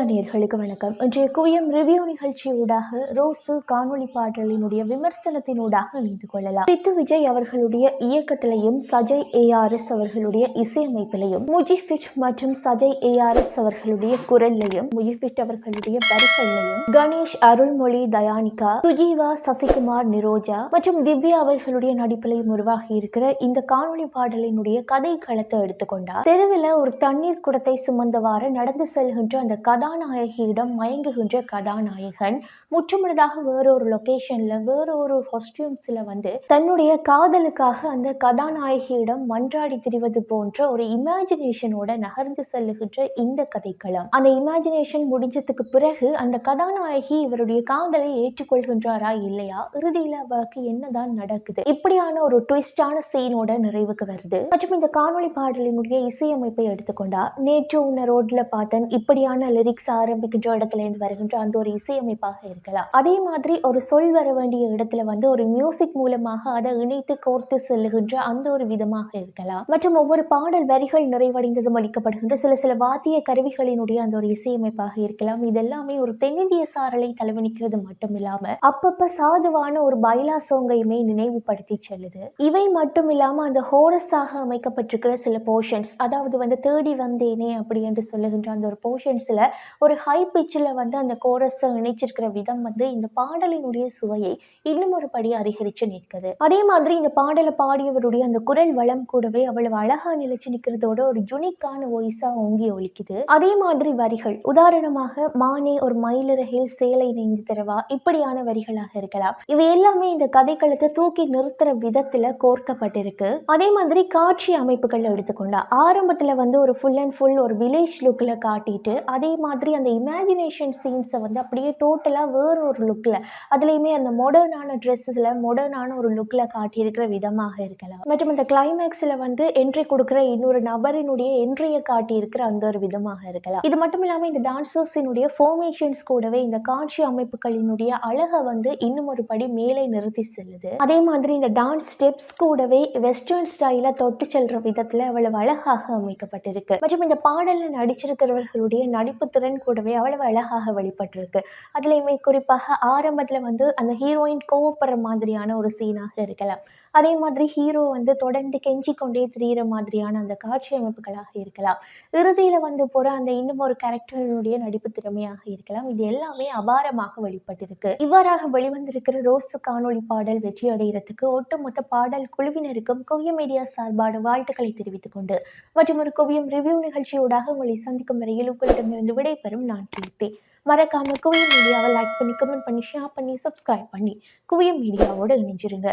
நேயர்களுக்கு வணக்கம். இன்றைய குவியம் ரிவ்யூ நிகழ்ச்சியூடாக ரோசு காணொளி பாடலினுடைய விமர்சனத்தினூடாக இணைந்து கொள்ளலாம். சித்து விஜய் அவர்களுடைய இயக்கத்திலையும் சஜய் ARS அவர்களுடைய இசையமைப்பிலையும் முஜிஃபிட் மற்றும் சஜய் ARS அவர்களுடைய குரல்லையும் முஜிஃபிட் அவர்களுடைய வரிகளையும் கணேஷ் அருள்மொழி தயானிகா சுஜீவா சசிகுமார் நிரோஜா மற்றும் திவ்யா அவர்களுடைய நடிப்பிலையும் உருவாகி இருக்கிற இந்த காணொளி பாடலினுடைய கதை களத்தை எடுத்துக்கொண்டா தெருவில் ஒரு தண்ணீர் குடத்தை சுமந்தவாறு நடந்து செல்கின்ற அந்த கதாநாயகியிடம் மயங்குகின்ற கதாநாயகன் முற்றுமுழுதாக வேறொரு லொகேஷன்ல வேறொரு காஸ்டியூம்ஸ்ல தன்னுடைய காதலுக்காக அந்த கதாநாயகியிடம் மன்றாடி திரிவது போன்ற ஒரு இமேஜினேஷனோட நகர்ந்து செல்லுகின்ற இந்த கதைக்களம். அந்த இமேஜினேஷன் முடிஞ்சதுக்கு பிறகு அந்த கதாநாயகி இவருடைய காதலை ஏற்றுக்கொள்கின்றாரா இல்லையா, இறுதியில அவருக்கு என்னதான் நடக்குது, இப்படியான ஒரு ட்விஸ்டான சீனோட நிறைவுக்கு வருது. மற்றும் இந்த காணொளி பாடலினுடைய இசையமைப்பை எடுத்துக்கொண்டா நேற்று உன்ன ரோட்ல பார்த்தன் இப்படியான லிரிக்ஸ் ஆரம்பிக்கின்ற இடத்துல இருந்து வருகின்ற அந்த ஒரு இசையமைப்பாக இருக்கலாம். அதே மாதிரி ஒரு சொல் வர வேண்டிய இடத்துல ஒரு மியூசிக் மூலமாக அதை இணைத்து கோர்த்து செல்லுகின்ற அந்த ஒரு விதமாக இருக்கலாம். மற்றும் ஒவ்வொரு பாடல் வரிகள் நிறைவடைந்ததும் அளிக்கப்படுகின்ற சில வாத்திய கருவிகளினுடைய அந்த ஒரு இசையமைப்பாக இருக்கலாம். இதெல்லாமே ஒரு தென்னிந்திய சாரலை தலைவனிக்கிறது மட்டும் இல்லாம அப்பப்ப சாதுவான ஒரு பைலா சோங்கையுமே நினைவுபடுத்தி செல்லுது. இவை மட்டும் இல்லாம அந்த ஹோரஸாக அமைக்கப்பட்டிருக்கிற சில போர்ஷன்ஸ், அதாவது தேடி வந்தேனே அப்படி என்று சொல்லுகின்ற அந்த ஒரு போர்ஷன்ஸ்ல ஒரு ஹை பிச்சில் அந்த கோரஸை இணைச்சிருக்கிற விதம் இந்த பாடலினுடைய சுவையை இன்னும் ஒரு படி அதிகரிச்சு நிற்குது. அதே மாதிரி இந்த பாடலை பாடியவருடைய அந்த குரல் வளம் கூடவே அவ்வளவு அழகா நிலைச்சு நிற்கிறதோட ஒரு யுனிக்கான வாய்ஸா ஓங்கி ஒலிக்குது. அதே மாதிரி வரிகள், உதாரணமாக மானே ஒரு மயிலிறகில் சேலை நெஞ்சு தரவா, இப்படியான வரிகளாக இருக்கலாம். இவை எல்லாமே இந்த கதைக்களத்தை தூக்கி நிறுத்துற விதத்துல கோர்க்கப்பட்டிருக்கு. அதே மாதிரி காட்சி அமைப்புகள் எடுத்துக்கொண்டா ஆரம்பத்துல ஒரு ஃபுல் அண்ட் ஃபுல் ஒரு வில்லேஜ் லுக்ல காட்டிட்டு அதே மாதிரி அந்த இமேஜினேஷன் சீன்ஸை அப்படியே டோட்டலா வேற ஒரு லுக்ல அதுலயுமே அந்த மாடர்னான ட்ரெஸ்ஸஸ்ல மாடர்னான ஒரு லுக்ல காட்டியிருக்கிற விதமாக இருக்கலாம். மற்றும் இந்த கிளைமேக்ஸ்ல என்ட்ரி கொடுக்குற இன்னொரு நபரினுடைய என்ட்ரியை காட்டியிருக்கிற அந்த ஒரு விதமாக இருக்கலாம். இது மட்டும் இல்லாம இந்த டான்சர்ஸினுடைய ஃபார்மேஷன்ஸ் கூடவே இந்த காட்சி அமைப்புகளினுடைய அழகை இன்னும் ஒரு படி மேலே நிறுத்தி செல்லுது. அதே மாதிரி இந்த டான்ஸ் ஸ்டெப்ஸ் கூடவே வெஸ்டர்ன் ஸ்டைல தொட்டு செல்ற விதத்துல அவ்வளவு அழகாக அமைக்கப்பட்டிருக்கு. மற்றும் இந்த பாடல்ல நடிச்சிருக்கிறவர்களுடைய நடிப்பு திறன் கூடவே அவ்வளவு அழகாக வெளிப்பட்டிருக்கு. அதுலயுமே குறிப்பாக ஆரம்பத்துல அந்த ஹீரோயின் கோவப்படுற மாதிரியான ஒரு சீனாக இருக்கலாம். அதே மாதிரி ஹீரோ தொடர்ந்து கெஞ்சி கொண்டே திரியிற மாதிரியான அந்த காட்சி அமைப்புகளாக இருக்கலாம். இறுதியில போற அந்த இன்னும் ஒரு கேரக்டருடைய நடிப்பு திறமையாக இருக்கலாம். இது எல்லாமே அபாரமாக வெளிப்பட்டிருக்கு. இவ்வாறாக வெளிவந்திருக்கிற ரோஸ் காணொளி பாடல் வெற்றி அடைகிறதுக்கு ஒட்டுமொத்த பாடல் குழுவினருக்கும் குவியம் மீடியா சார்பான வாழ்த்துக்களை தெரிவித்துக் கொண்டு மற்றும் ஒரு குவியம் ரிவ்யூ நிகழ்ச்சியோடாக உங்களை சந்திக்கும் வரையில் உங்களிடமிருந்து விடைபெறும் நான் கீர்த்தி. மறக்காம குவியம் மீடியாவை லைக் பண்ணி, கமெண்ட் பண்ணி, ஷேர் பண்ணி, சப்ஸ்கிரைப் பண்ணி குவியம் மீடியாவோட இணைஞ்சிருங்க.